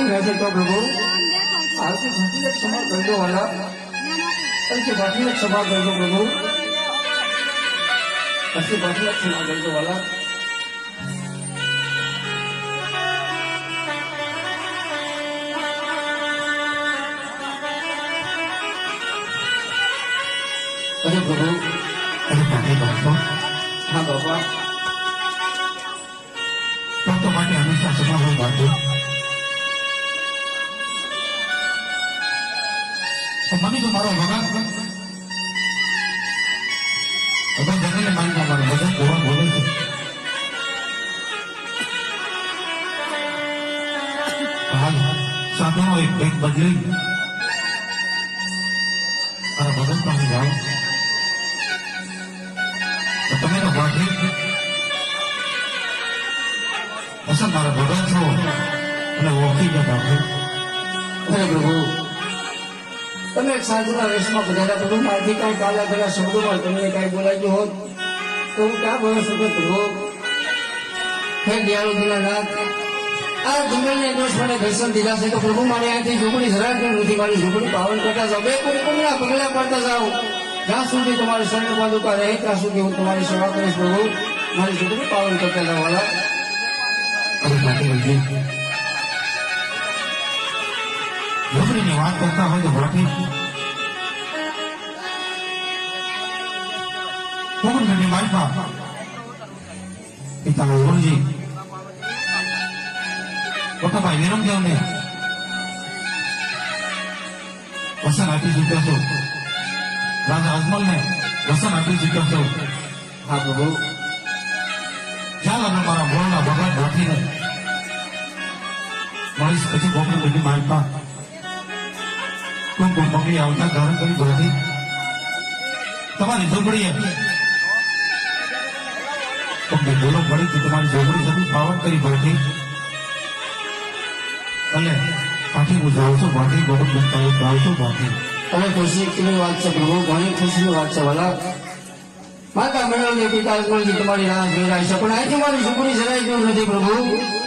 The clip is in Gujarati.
आरती वैसे तो प्रभु आरती घाटी क्षमा कर दो वाला ऐसे घाटी क्षमा कर दो प्रभु ऐसे घाटी क्षमा कर दो वाला अरे प्रभु अरे पाटे बापा हाँ बाबा तो માટે હંમેશા સભા હોય બાપુ તો મને તો મારો ભગવાન હવે જમીને મારી મારો બધા કોણ બોલે છે હાલ સાધુનો એક બેગ બદલી અને ભગવાન પાસે જાઓ તો તમે તો બાકી અસલ મારા ભગવાન છો અને ઓળખી ગયા બાપુ અરે પ્રભુ તમે એક સાધુના વેશમાં બધાના પ્રભુ મારાથી કાંઈ કાલા ભલા શબ્દોમાં તમને કાંઈ બોલાવ્યું હોત તો હું ક્યાં બોલો છું પ્રભુ હે દયાળુ દીનાનાથ આ જંગલને દોષ મને દર્શન દીધા છે તો પ્રભુ મારી અહીંથી ઝૂંપડી જરાક પણ નથી મારી ઝૂંપડી પાવન કરતા જાઓ બે કુમકુમના પગલા પડતા જાઓ જ્યાં સુધી તમારી શરણ પાદુકા રહે ત્યાં સુધી હું તમારી સેવા કરીશ પ્રભુ મારી ઝૂંપડી પાવન કરતા જાઓ વાલા અરે માટે વૈદ્ય ઝૂંપડીની વાત કરતા હોય તો બાકી કોકણની માલપા પિતા ઓરજી મોટાભાઈ વિરમદેવને વસન આપી ચૂક્યા છો રાજા અજમલને વસન આપી ચૂક્યા છો હા પ્રભુ ચાલ અમે મારા બોલના ભગવાન રાખીને મળીશ પછી કોકણ બધી માલપા કુમકુમ મમ્મી આવતા ધારણ કરી ભરતી તમારી ઝૂંપડીએ તમને બોલો પડી તો તમારી ઝૂંપડી સદી પાવન કરી ભરતી અને પાછી હું જાઉં છું બાકી બહુ બનતા જાઉં છું બાકી અને ખુશીની વાત છે પ્રભુ ઘણી ખુશીની વાત છે વાલા માતા મેળવની પિતા અજમલજી તમારી રાહ જોઈ રહ્યા છે પણ અહીંથી મારી ઝૂંપડી જરાય દૂર નથી પ્રભુ